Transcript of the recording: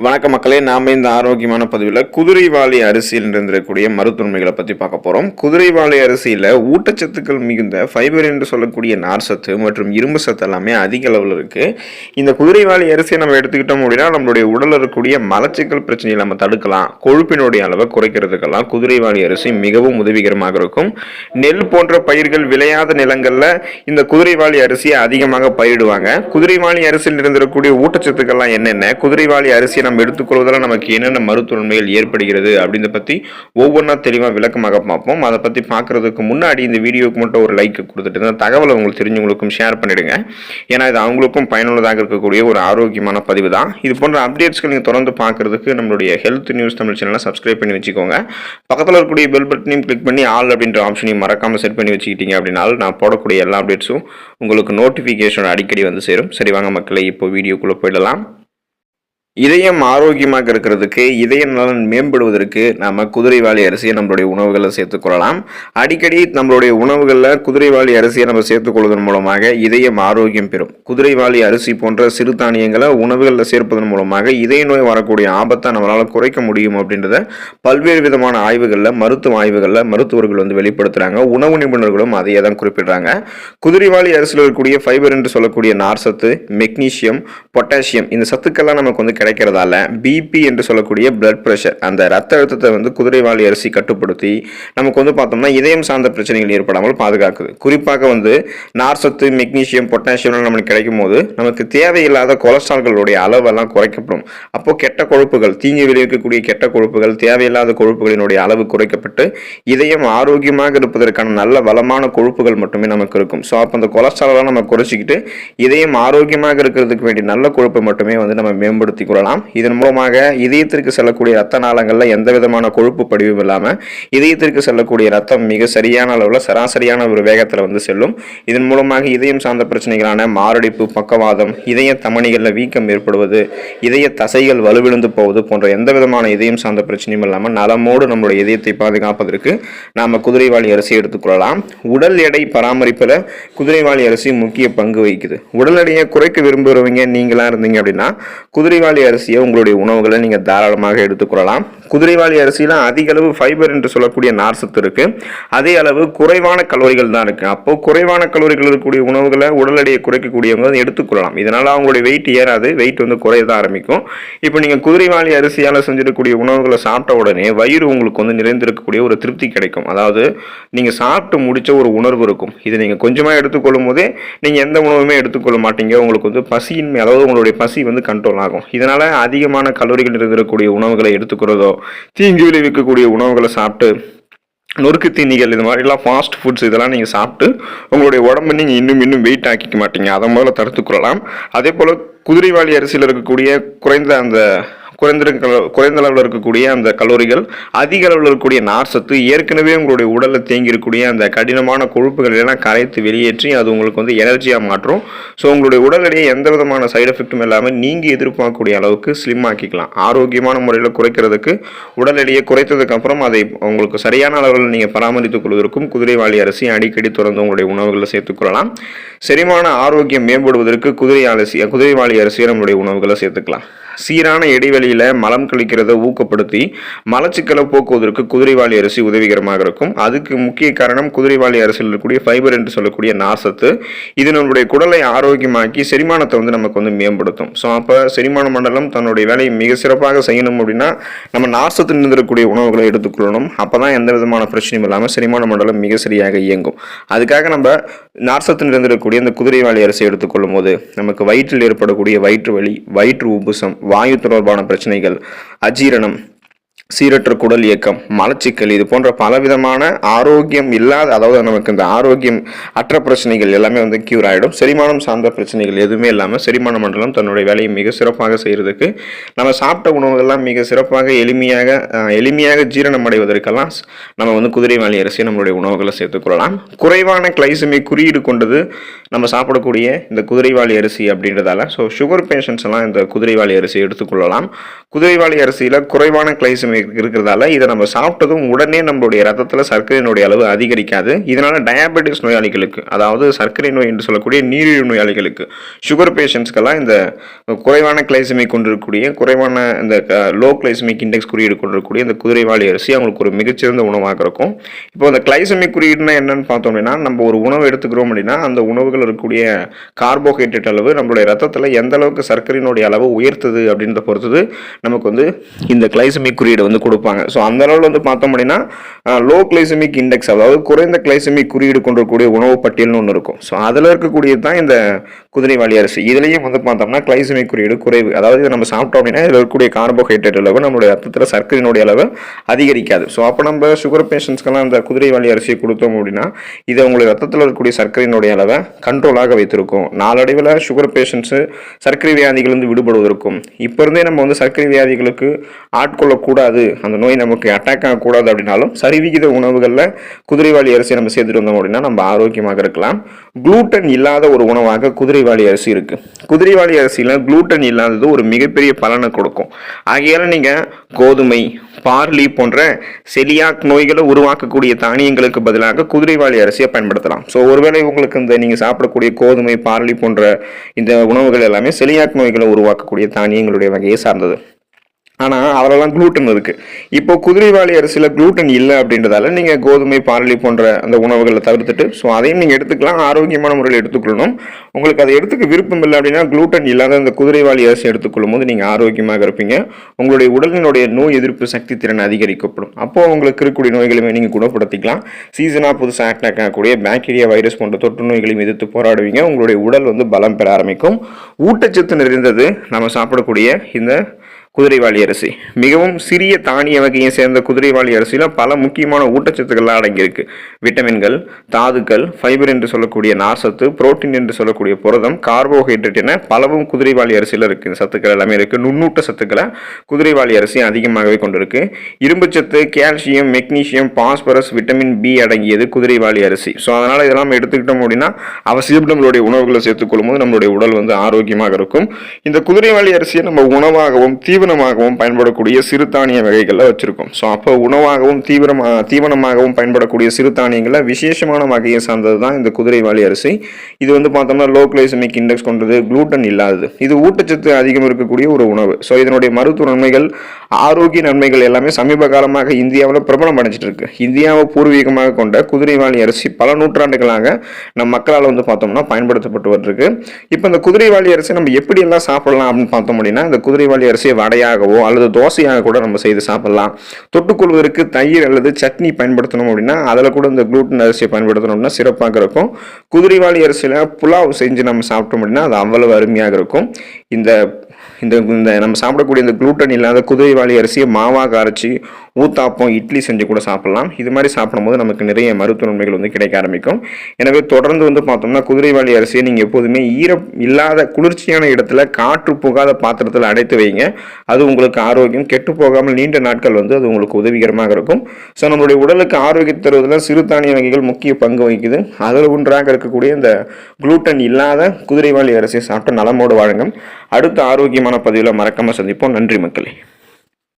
வணக்க மக்களே, நாம இந்த ஆரோக்கியமான பதிவில் குதிரைவாலி அரிசியில் இருந்திருக்கக்கூடிய மருத்துவமைகளை பற்றி பார்க்க போகிறோம். குதிரைவாலி அரிசியில் ஊட்டச்சத்துக்கள் மிகுந்த ஃபைபர் என்று சொல்லக்கூடிய நார் சத்து மற்றும் இரும்பு சத்து எல்லாமே அதிக அளவில் இருக்குது. இந்த குதிரைவாலி அரிசியை நம்ம எடுத்துக்கிட்டோம் அப்படின்னா நம்மளுடைய உடலில் இருக்கக்கூடிய மலச்சிக்கல் பிரச்சனையை நம்ம தடுக்கலாம். கொழுப்பினுடைய அளவை குறைக்கிறதுக்கெல்லாம் குதிரைவாலி அரிசி மிகவும் உதவிகரமாக இருக்கும். நெல் போன்ற பயிர்கள் விளையாத நிலங்களில் இந்த குதிரைவாலி அரிசியை அதிகமாக பயிரிடுவாங்க. குதிரைவாலி அரிசியில் இருந்திருக்கக்கூடிய ஊட்டச்சத்துக்கள்லாம் என்னென்ன, குதிரைவாலி அரிசியை நம்ம எடுத்துக்கொள்வதால் நமக்கு என்னென்ன மருத்துவ நன்மைகள் ஏற்படுகிறது அப்படின்றத பற்றி ஒவ்வொன்றா தெளிவாக விளக்கமாக பார்ப்போம். அதை பற்றி பார்க்குறதுக்கு முன்னாடி இந்த வீடியோக்கு மட்டும் ஒரு லைக் கொடுத்துட்டு இந்த தகவலை உங்களுக்கு தெரிஞ்சவங்களுக்கும் ஷேர் பண்ணிடுங்க. ஏன்னா இது அவங்களுக்கும் பயனுள்ளதாக இருக்கக்கூடிய ஒரு ஆரோக்கியமான பதிவு தான். இது போன்ற அப்டேட்ஸ்கள் நீங்கள் தொடர்ந்து பார்க்குறதுக்கு நம்மளுடைய ஹெல்த் நியூஸ் தமிழ் சேனலை சப்ஸ்கிரைப் பண்ணி வச்சுக்கோங்க. பக்கத்தில் இருக்கக்கூடிய பெல் பட்டனையும் கிளிக் பண்ணி ஆல் அப்படின்ற ஆப்ஷனையும் மறக்காமல் செட் பண்ணி வச்சுக்கிட்டீங்க அப்படின்னாலும் நான் போடக்கூடிய எல்லா அப்டேட்ஸும் உங்களுக்கு நோட்டிஃபிகேஷன் அடிக்கடி வந்து சேரும். சரி வாங்க மக்களை, இப்போ வீடியோக்குள்ளே போயிடலாம். இதயம் ஆரோக்கியமாக இருக்கிறதுக்கு, இதய நலன் மேம்படுவதற்கு நம்ம குதிரைவாலி அரிசியை நம்மளுடைய உணவுகளில் சேர்த்துக்கொள்ளலாம். அடிக்கடி நம்மளுடைய உணவுகளில் குதிரைவாலி அரிசியை நம்ம சேர்த்துக்கொள்வதன் மூலமாக இதயம் ஆரோக்கியம் பெறும். குதிரைவாலி அரிசி போன்ற சிறுதானியங்களை உணவுகளில் சேர்ப்பதன் மூலமாக இதய நோய் வரக்கூடிய ஆபத்தை நம்மளால் குறைக்க முடியும் அப்படின்றத பல்வேறு விதமான ஆய்வுகளில், மருத்துவ ஆய்வுகளில் மருத்துவர்கள் வந்து வெளிப்படுத்துகிறாங்க. உணவு நிபுணர்களும் அதையே தான் குறிப்பிடுறாங்க. குதிரைவாலி அரிசியில் இருக்கக்கூடிய ஃபைபர் என்று சொல்லக்கூடிய நார் சத்து, மெக்னீசியம், பொட்டாசியம் இந்த சத்துக்கெல்லாம் நமக்கு வந்து கிடைக்கிறதால பிபி என்று சொல்லக்கூடிய பிளட் பிரஷர், அந்த ரத்த அழுத்தத்தை வந்து குதிரைவாலி அரிசி கட்டுப்படுத்தி நமக்கு வந்து பார்த்தோம்னா இதயம் சார்ந்த பிரச்சனைகள் ஏற்படாமல் பாதுகாக்குது. குறிப்பாக வந்து நார் சத்து, மெக்னீசியம், பொட்டாசியம் நமக்கு கிடைக்கும் போது நமக்கு தேவையில்லாத கொலஸ்ட்ரால்களுடைய அளவெல்லாம் குறைக்கப்படும். அப்போ கெட்ட கொழுப்புகள், தீங்கு விளைவிக்கக்கூடிய கெட்ட கொழுப்புகள், தேவையில்லாத கொழுப்புகளினுடைய அளவு குறைக்கப்பட்டு இதயம் ஆரோக்கியமாக இருப்பதற்கான நல்ல வளமான கொழுப்புகள் மட்டுமே நமக்கு இருக்கும். ஸோ அப்போ அந்த கொலஸ்ட்ராலெல்லாம் நம்ம குறைச்சிக்கிட்டு இதயம் ஆரோக்கியமாக இருக்கிறதுக்கு வேண்டிய நல்ல கொழுப்பை மட்டுமே வந்து நம்ம மேம்படுத்தி கொள்ளலாம். இதன் மூலமாக இதயத்திற்கு செல்லக்கூடிய ரத்த நாளங்களில் எந்த விதமான கொழுப்பு படிவும் இல்லாமல் இதயத்திற்கு செல்லக்கூடிய ரத்தம் மிக சரியான அளவில் சராசரியான ஒரு வேகத்தில் வந்து செல்லும். இதன் மூலமாக இதயம் சார்ந்த பிரச்சனைகளான மாரடைப்பு, பக்கவாதம், இதய தமனிகளில் வீக்கம் ஏற்படுவது, இதய தசைகள் வலுவிழந்து போவது போன்ற எந்த விதமான இதயம் சார்ந்த பிரச்சனையும் இல்லாமல் நலமோடு நம்மளுடைய இதயத்தை பாதுகாப்பதற்கு நாம் குதிரைவாலி அரிசி எடுத்துக்கொள்ளலாம். உடல் எடை பராமரிப்பில் குதிரைவாலி அரிசி முக்கிய பங்கு வகிக்குது. உடல் எடையை குறைக்க விரும்புகிறவங்க நீங்களா இருந்தீங்க அப்படின்னா குதிரைவாலி அரிசியை உங்களுடைய உணவுகளை நீங்கள் தாராளமாக எடுத்துக்கொள்ளலாம். குதிரைவாலி அரிசியில் அதிக அளவு ஃபைபர் என்று சொல்லக்கூடிய நார் சத்து இருக்கு. அதே அளவு குறைவான கலோரிகள் தான் இருக்கு. அப்போ குறைவான கலோரிகள் இருக்கக்கூடிய உணவுகளை உடல் எடையை குறைக்கக்கூடியவங்க எடுத்துக்கொள்ளலாம். இதனால அவங்களுடைய வெயிட் ஏறாது, வெயிட் வந்து குறையதான் ஆரம்பிக்கும். இப்போ நீங்கள் குதிரைவாலி அரிசியால் செஞ்சிருக்கக்கூடிய உணவுகளை சாப்பிட்ட உடனே வயிறு உங்களுக்கு வந்து நிறைந்திருக்கக்கூடிய ஒரு திருப்தி கிடைக்கும். அதாவது நீங்கள் சாப்பிட்டு முடிச்ச ஒரு உணர்வு இருக்கும். இதை நீங்கள் கொஞ்சமாக எடுத்துக்கொள்ளும் போதே நீங்கள் எந்த உணவுமே எடுத்துக்கொள்ள மாட்டீங்க. உங்களுக்கு வந்து பசியின்மை, அதாவது உங்களுடைய பசி வந்து கண்ட்ரோல் ஆகும். இதனால அதிகமான கலோரிகள் இருந்திருக்கக்கூடிய உணவுகளை எடுத்துக்கிறதோ, தீங்கு விளைவிக்கக்கூடிய உணவுகளை சாப்பிட்டு நொறுக்கு தீனிகள் இது மாதிரிலாம் ஃபாஸ்ட் ஃபுட்ஸ் இதெல்லாம் நீங்கள் சாப்பிட்டு உங்களுடைய உடம்பு நீங்கள் இன்னும் வெயிட் ஆக்கிக்க மாட்டீங்க. அதை முதல்ல தடுத்துக்கொள்ளலாம். அதே போல் குதிரைவாலி அரிசியில் இருக்கக்கூடிய குறைந்த அளவில் இருக்கக்கூடிய அந்த கலோரிகள், அதிக அளவில் இருக்கக்கூடிய நார் சத்து ஏற்கனவே உங்களுடைய உடலில் தேங்கி இருக்கக்கூடிய அந்த கடினமான கொழுப்புகள் எல்லாம் கரைத்து வெளியேற்றி அது உங்களுக்கு வந்து எனர்ஜியாக மாற்றும். ஸோ உங்களுடைய உடல் எடையை எந்த விதமான சைடு எஃபெக்டும் இல்லாமல் நீங்கள் எதிர்பார்க்கக்கூடிய அளவுக்கு ஸ்லிம் ஆக்கிக்கலாம். ஆரோக்கியமான முறையில் குறைக்கிறதுக்கு, உடல் எடையை குறைத்ததுக்கு அப்புறம் அதை உங்களுக்கு சரியான அளவில் நீங்கள் பராமரித்துக் கொள்வதற்கும் குதிரைவாலி அரிசி அடிக்கடி தொடர்ந்து உங்களுடைய உணவுகளில் சேர்த்துக்கொள்ளலாம். செரிமான ஆரோக்கியம் மேம்படுவதற்கு குதிரைவாலி அரிசியை நம்மளுடைய உணவுகளை சேர்த்துக்கலாம். சீரான இடைவெளியில் மலம் கழிக்கிறத ஊக்கப்படுத்தி மலச்சிக்கலை போக்குவதற்கு குதிரைவாலி அரிசி உதவிகரமாக இருக்கும். அதுக்கு முக்கிய காரணம் குதிரைவாலி அரிசியில் இருக்கக்கூடிய ஃபைபர் என்று சொல்லக்கூடிய நார் சத்து. இது நம்முடைய குடலை ஆரோக்கியமாக்கி செரிமானத்தை வந்து நமக்கு வந்து மேம்படுத்தும். ஸோ அப்போ செரிமான மண்டலம் தன்னுடைய வேலையை மிக சிறப்பாக செய்யணும் அப்படின்னா நம்ம நார் சத்து இருந்திருக்கக்கூடிய உணவுகளை எடுத்துக்கொள்ளணும். அப்போ தான் எந்த விதமான பிரச்சனையும் இல்லாமல் செரிமான மண்டலம் மிக சரியாக இயங்கும். அதுக்காக நம்ம நார் சத்து இருந்திருக்கக்கூடிய இந்த குதிரைவாலி அரிசி எடுத்துக்கொள்ளும் போது நமக்கு வயிற்றில் ஏற்படக்கூடிய வயிற்று வலி, வயிற்று உப்புசம், வாயு தொடர்பான பிரச்சனைகள், அஜீரணம், சீரற்ற குடல் இயக்கம், மலச்சிக்கல் இது போன்ற பலவிதமான ஆரோக்கியம் இல்லாத, அதாவது நமக்கு இந்த ஆரோக்கியம் அற்ற பிரச்சனைகள் எல்லாமே வந்து கியூர் ஆகிடும். செரிமானம் சார்ந்த பிரச்சனைகள் எதுவுமே இல்லாமல் செரிமான மண்டலம் தன்னுடைய வேலையை மிக சிறப்பாக செய்கிறதுக்கு நம்ம சாப்பிட்ட உணவுகள்லாம் மிக சிறப்பாக எளிமையாக ஜீரணம் அடைவதற்கெல்லாம் நம்ம வந்து குதிரைவாலி அரிசியை நம்மளுடைய உணவுகளை சேர்த்துக்கொள்ளலாம். குறைவான கிளைசமிக் குறியீடு கொண்டது நம்ம சாப்பிடக்கூடிய இந்த குதிரைவாலி அரிசி அப்படின்றதால ஸோ சுகர் பேஷண்ட்ஸ் எல்லாம் இந்த குதிரைவாலி அரிசி எடுத்துக்கொள்ளலாம். குதிரைவாலி அரிசியில் குறைவான கிளைசமிக் இருக்கிறதால இதை நம்ம சாப்பிட்டதும் உடனே நம்மளுடைய ரத்தத்தில் சர்க்கரையினுடைய அளவு அதிகரிக்காது. இதனால் டயபெட்டிஸ் நோயாளிகளுக்கு, அதாவது சர்க்கரை நோய் என்று சொல்லக்கூடிய நீரிழிவு நோயாளிகளுக்கு, சுகர் பேஷண்ட்ஸ்க்கெல்லாம் இந்த குறைவான கிளைசமிக் கொண்டிருக்கக்கூடிய, குறைவான இந்த லோ கிளைசமிக் இண்டெக்ஸ் குறியீடு கொண்டிருக்கக்கூடிய இந்த குதிரைவாலி அரிசி அவங்களுக்கு ஒரு மிகச்சிறந்த உணவாக இருக்கும். இப்போ அந்த கிளைசமிக் குறியீடுனா என்னன்னு பார்த்தோம் அப்படின்னா, நம்ம ஒரு உணவு எடுத்துக்கிறோம் அப்படின்னா அந்த உணவுகள் இருக்கக்கூடிய கார்போஹைட்ரேட் அளவு நம்மளுடைய ரத்தத்தில் எந்த அளவுக்கு சர்க்கரையினுடைய அளவு உயர்த்துது அப்படின்றத பொறுத்தது நமக்கு வந்து இந்த கிளைசமிக் குறியீடு வந்து கொடுப்பாங்க. ஸோ அந்த அளவில் வந்து பார்த்தோம் அப்படின்னா லோ கிளைசமிக் இண்டெக்ஸ், அதாவது குறைந்த கிளைசமிக் குறியீடு கொண்டிருக்கக்கூடிய உணவு பட்டியல்னு ஒன்று இருக்கும். ஸோ அதில் இருக்கக்கூடியது தான் இந்த குதிரைவாலி அரிசி. இதுலேயும் வந்து பார்த்தோம்னா கிளைசமிக் குறியீடு குறைவு, அதாவது இதை நம்ம சாப்பிட்டோம் அப்படின்னா இதில் இருக்கக்கூடிய கார்போஹைட்ரேட் அளவு நம்மளுடைய ரத்தத்தில் சர்க்கரையினுடைய அளவு அதிகரிக்காது. ஸோ அப்போ நம்ம சுகர் பேஷண்ட்ஸ்க்கெல்லாம் இந்த குதிரைவாலி அரிசியை கொடுத்தோம் அப்படின்னா இது உங்களுக்கு ரத்தத்தில் இருக்கக்கூடிய சர்க்கரையினுடைய அளவை கண்ட்ரோலாக வைத்திருக்கும். நாளடைவில் சுகர் பேஷண்ட்ஸு சர்க்கரை வியாதிகள் வந்து விடுபடுவதற்கும், இப்போ இருந்தே நம்ம வந்து சர்க்கரை வியாதிகளுக்கு ஆட்கொள்ளக்கூடாது, அந்த நோய் நமக்கு அட்டாக் ஆகக்கூடாது அப்படின்னாலும் சரிவிகித உணவுகளில் குதிரைவாலி அரிசி நம்ம சேர்த்துட்டு வந்தோம் அப்படின்னா நம்ம ஆரோக்கியமாக இருக்கலாம். குளூட்டன் இல்லாத ஒரு உணவாக குதிரைவாலி அரிசி இருக்கு. குதிரைவாலி அரிசியில் குளூட்டன் இல்லாதது ஒரு மிகப்பெரிய பலனை கொடுக்கும். ஆகையால நீங்கள் கோதுமை, பார்லி போன்ற செலியாக் நோய்களை உருவாக்கக்கூடிய தானியங்களுக்கு பதிலாக குதிரைவாலி அரிசியை பயன்படுத்தலாம். ஸோ ஒருவேளை உங்களுக்கு இந்த நீங்கள் சாப்பிடக்கூடிய கோதுமை, பார்லி போன்ற இந்த உணவுகள் எல்லாமே செலியாக் நோய்களை உருவாக்கக்கூடிய தானியங்களுடைய வகையை சார்ந்தது. ஆனால் அதிலலாம் குளூட்டன் இருக்குது. இப்போ குதிரைவாலி அரிசியில் குளூட்டன் இல்லை அப்படின்றதால நீங்கள் கோதுமை, பார்லி போன்ற அந்த உணவுகளை தவிர்த்துட்டு ஸோ அதையும் நீங்கள் எடுத்துக்கலாம், ஆரோக்கியமான முறையில் எடுத்துக்கொள்ளணும். உங்களுக்கு அதை எடுத்துக்க விருப்பம் இல்லை அப்படின்னா குளூட்டன் இல்லாத அந்த குதிரைவாலி அரிசி எடுத்துக்கொள்ளும் போது நீங்கள் ஆரோக்கியமாக இருப்பீங்க. உங்களுடைய உடலினுடைய நோய் எதிர்ப்பு சக்தி திறன் அதிகரிக்கப்படும். அப்போது உங்களுக்கு இருக்கக்கூடிய நோய்களையுமே நீங்கள் குணப்படுத்திக்கலாம். சீசனாக புதுசாக அட்டாக் ஆகக்கூடிய பாக்டீரியா, வைரஸ் போன்ற தொற்று நோய்களையும் எதிர்த்து போராடுவீங்க. உங்களுடைய உடல் வந்து பலம் பெற ஆரம்பிக்கும். ஊட்டச்சத்து நிறைந்தது நம்ம சாப்பிடக்கூடிய இந்த குதிரைவாலி அரிசி மிகவும் சிறிய தானிய வகையை சேர்ந்த குதிரைவாலி அரிசியில் பல முக்கியமான ஊட்டச்சத்துக்கள்லாம் அடங்கியிருக்கு. விட்டமின்கள், தாதுக்கள், ஃபைபர் என்று சொல்லக்கூடிய நார்சத்து, புரோட்டீன் என்று சொல்லக்கூடிய புரதம், கார்போஹைட்ரேட் என பலவும் குதிரைவாலி அரிசியில் இருக்குது. சத்துக்கள் எல்லாமே இருக்குது. நுண்ணூட்ட சத்துக்களை குதிரைவாலி அரிசி அதிகமாகவே கொண்டிருக்கு. இரும்புச்சத்து, calcium, magnesium, phosphorus, vitamin B அடங்கியது குதிரைவாலி அரிசி. ஸோ அதனால் இதெல்லாம் எடுத்துக்கிட்டோம் அப்படின்னா அவசியம் நம்மளுடைய உணவுகளை சேர்த்துக்கொள்ளும் போது நம்மளுடைய உடல் வந்து ஆரோக்கியமாக இருக்கும். இந்த குதிரைவாலி அரிசியை நம்ம உணவாகவும் தீவனமாகவும் பயன்படக்கூடிய சிறுதானிய வகைகளில் வச்சிருக்கோம். ஸோ அப்போ உணவாகவும் தீவனமாகவும் பயன்படக்கூடிய சிறுதானியங்களில் விசேஷமான வகையை சார்ந்தது தான் இந்த குதிரைவாலி அரிசி. இது வந்து பார்த்தோம்னா லோ கிளைசமிக் இண்டெக்ஸ் கொண்டது, குளூட்டன் இல்லாதது, இது ஊட்டச்சத்து அதிகம் இருக்கக்கூடிய ஒரு உணவு. ஸோ இதனுடைய மருத்துவ நன்மைகள், ஆரோக்கிய நன்மைகள் எல்லாமே சமீப காலமாக இந்தியாவில் பிரபலம் அடைஞ்சிட்டு இருக்கு. இந்தியாவை பூர்வீகமாக கொண்ட குதிரைவாலி அரிசி பல நூற்றாண்டுகளாக நம் மக்களால் வந்து பார்த்தோம்னா பயன்படுத்தப்பட்டு வந்திருக்கு. இப்போ இந்த குதிரைவாலி அரிசி நம்ம எப்படி எல்லாம் சாப்பிடலாம் அப்படின்னு பார்த்தோம் அப்படின்னா, இந்த குதிரைவாலி அரிசியை வடையாகவோ அல்லது தோசையாக கூட நம்ம செய்து சாப்பிடலாம். தொட்டுக்கொள்வதற்கு தயிர் அல்லது சட்னி பயன்படுத்தணும் அப்படின்னா அதில் கூட இந்த குளூட்டன் அரிசியை பயன்படுத்தணும்னா சிறப்பாக இருக்கும். குதிரைவாலி அரிசியில் புலாவ் செஞ்சு நம்ம சாப்பிட்டோம் அப்படின்னா அது அவ்வளவு அருமையாக இருக்கும். இந்த இந்த நம்ம சாப்பிடக்கூடிய இந்த குளூட்டன் இல்லாத குதிரைவாலி அரிசியை மாவாக அரைச்சி ஊத்தாப்பம், இட்லி செஞ்சு கூட சாப்பிடலாம். இது மாதிரி சாப்பிடும்போது நமக்கு நிறைய மருத்துவ நன்மைகள் வந்து கிடைக்க ஆரம்பிக்கும். எனவே தொடர்ந்து வந்து பார்த்தோம்னா குதிரைவாலி அரிசியை நீங்கள் எப்போதுமே ஈரம் இல்லாத குளிர்ச்சியான இடத்துல காற்று போகாத பாத்திரத்தில் அடைத்து வைங்க. அது உங்களுக்கு ஆரோக்கியம், கெட்டு போகாமல் நீண்ட நாட்கள் வந்து அது உங்களுக்கு உதவிகரமாக இருக்கும். ஸோ நம்மளுடைய உடலுக்கு ஆரோக்கியம் தருவதில் சிறுதானிய வகைகள் முக்கிய பங்கு வகிக்குது. அதில் ஒன்றாக இருக்கக்கூடிய இந்த குளூட்டன் இல்லாத குதிரைவாலி அரிசியை சாப்பிட்டு நலமோடு வாழுங்கள். அடுத்த ஆரோக்கியமான பதிவில் மறக்காம சந்திப்போம். நன்றி மக்களே.